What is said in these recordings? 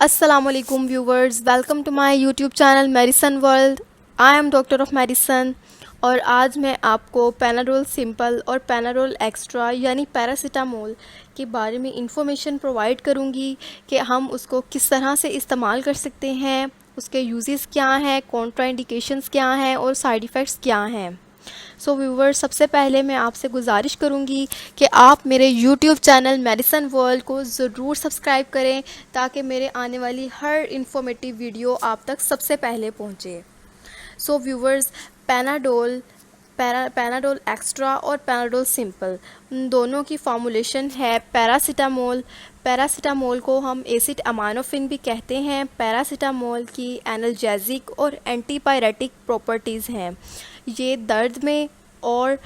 Assalamualaikum viewers, welcome to my YouTube channel medicine world. I am doctor of medicine और आज मैं आपको Panadol simple और Panadol extra यानी पैरासीटामोल के बारे में इंफॉर्मेशन प्रोवाइड करूंगी कि हम उसको किस तरह से इस्तेमाल कर सकते हैं, उसके यूजेस क्या हैं, कॉन्ट्राइंडिकेशंस क्या हैं और साइड इफ़ेक्ट्स क्या हैं। सो व्यूवर्स, सबसे पहले मैं आपसे गुजारिश करूंगी कि आप मेरे यूट्यूब चैनल मेडिसन वर्ल्ड को ज़रूर सब्सक्राइब करें ताकि मेरे आने वाली हर इंफॉर्मेटिव वीडियो आप तक सबसे पहले पहुंचे। सो व्यूवर्स, पैनाडोल पैनाडोल एक्स्ट्रा और पैनाडोल सिंपल, उन दोनों की फॉर्मूलेशन है पैरासीटामोल। पैरासीटामोल को हम एसिड अमाइनोफिन भी कहते हैं। पैरासीटामोल की एनाल्जेसिक और एंटीपायरेटिक प्रॉपर्टीज़ हैं। ये दर्द में और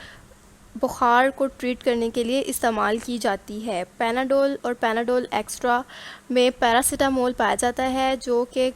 बुखार को ट्रीट करने के लिए इस्तेमाल की जाती है। पैनाडोल और पैनाडोल एक्स्ट्रा में पैरासीटामोल पाया जाता है जो कि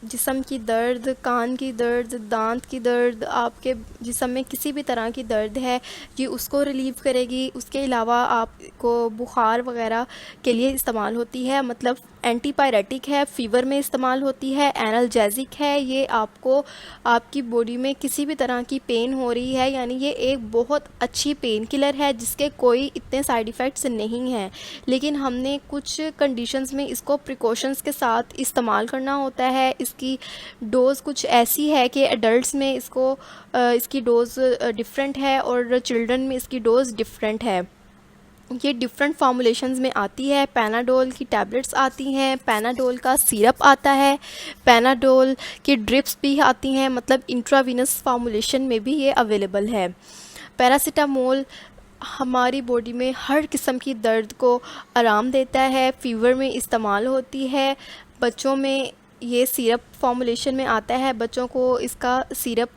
जिस्म की दर्द, कान की दर्द, दांत की दर्द, आपके जिस्म में किसी भी तरह की दर्द है ये उसको रिलीव करेगी। उसके अलावा आपको बुखार वगैरह के लिए इस्तेमाल होती है, मतलब एंटीपायरेटिक है, फ़ीवर में इस्तेमाल होती है, एनाल्जेसिक है। ये आपको आपकी बॉडी में किसी भी तरह की पेन हो रही है, यानी ये एक बहुत अच्छी पेन किलर है जिसके कोई इतने साइड इफ़ेक्ट्स नहीं हैं, लेकिन हमने कुछ कंडीशंस में इसको प्रिकॉशंस के साथ इस्तेमाल करना होता है। इसकी डोज़ कुछ ऐसी है कि एडल्ट्स में इसकी डोज़ डिफरेंट है और चिल्ड्रन में इसकी डोज़ डिफरेंट है। ये डिफरेंट फार्मूलेशंस में आती है। पैनाडोल की टैबलेट्स आती हैं, पैनाडोल का सिरप आता है, पैनाडोल की ड्रिप्स भी आती हैं, मतलब इंट्रावीनस फार्मूलेशन में भी ये अवेलेबल है। पैरासीटामोल हमारी बॉडी में हर किस्म की दर्द को आराम देता है, फ़ीवर में इस्तेमाल होती है। बच्चों में ये सिरप फॉर्मूलेशन में आता है, बच्चों को इसका सिरप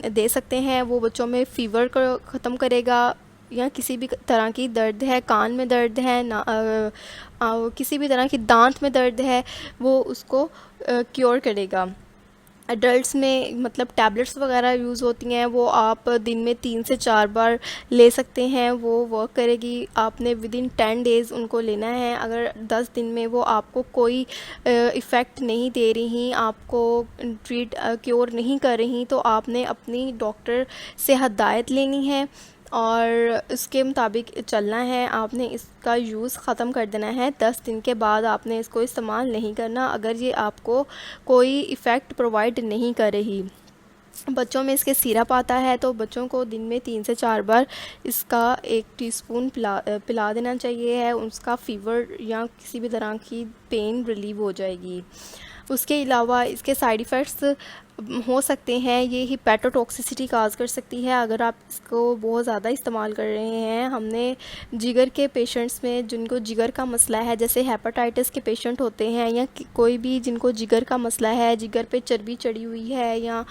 दे सकते हैं। वो बच्चों में फ़ीवर को ख़त्म करेगा, या किसी भी तरह की दर्द है, कान में दर्द है ना, किसी भी तरह की दांत में दर्द है, वो उसको क्योर करेगा। एडल्ट्स में मतलब टैबलेट्स वगैरह यूज़ होती हैं, वो आप दिन में 3 से 4 बार ले सकते हैं, वो वर्क करेगी। आपने विद इन 10 डेज़ उनको लेना है। अगर 10 दिन में वो आपको कोई इफ़ेक्ट नहीं दे रही, आपको क्योर नहीं कर रही, तो आपने अपनी डॉक्टर से हदायत लेनी है और उसके मुताबिक चलना है। आपने इसका यूज़ ख़त्म कर देना है। 10 दिन के बाद आपने इसको इस्तेमाल नहीं करना अगर ये आपको कोई इफ़ेक्ट प्रोवाइड नहीं कर रही। बच्चों में इसके सिरप आता है, तो बच्चों को दिन में 3 से 4 बार इसका 1 टीस्पून पिला देना चाहिए है। उसका फ़ीवर या किसी भी तरह की पेन रिलीव हो जाएगी। उसके अलावा इसके साइड इफ़ेक्ट्स हो सकते हैं। ये हिपैटोटॉक्सिसिटी काज कर सकती है अगर आप इसको बहुत ज़्यादा इस्तेमाल कर रहे हैं। हमने जिगर के पेशेंट्स में जिनको जिगर का मसला है, जैसे हेपेटाइटिस के पेशेंट होते हैं या कोई भी जिनको जिगर का मसला है, जिगर पे चर्बी चढ़ी हुई है या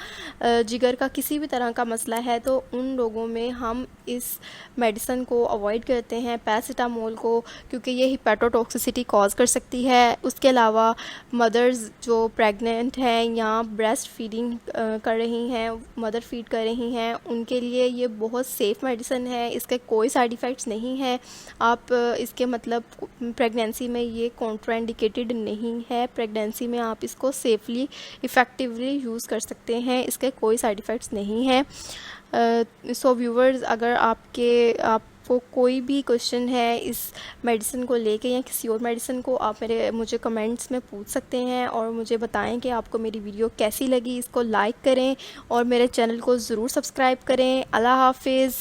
जिगर का किसी भी तरह का मसला है, तो उन लोगों में हम इस मेडिसिन को अवॉइड करते हैं, पैरासीटामोल को, क्योंकि ये हिपैटोटॉक्सिसिटी कॉज कर सकती है। उसके अलावा मदर्स जो प्रेग्नेंट हैं या ब्रेस्ट फीडिंग कर रही हैं, मदर फीड कर रही हैं, उनके लिए ये बहुत सेफ़ मेडिसिन है। इसके कोई साइड इफ़ेक्ट्स नहीं हैं। आप इसके मतलब प्रेगनेंसी में ये कॉन्ट्राइंडिकेटेड नहीं है। प्रेगनेंसी में आप इसको सेफली इफ़ेक्टिवली यूज़ कर सकते हैं, इसके कोई साइड इफ़ेक्ट्स नहीं हैं। सो व्यूवर्स, अगर आपको कोई भी क्वेश्चन है इस मेडिसिन को लेके या किसी और मेडिसिन को, आप मुझे कमेंट्स में पूछ सकते हैं और मुझे बताएं कि आपको मेरी वीडियो कैसी लगी। इसको लाइक करें और मेरे चैनल को ज़रूर सब्सक्राइब करें। अल्लाह हाफिज़।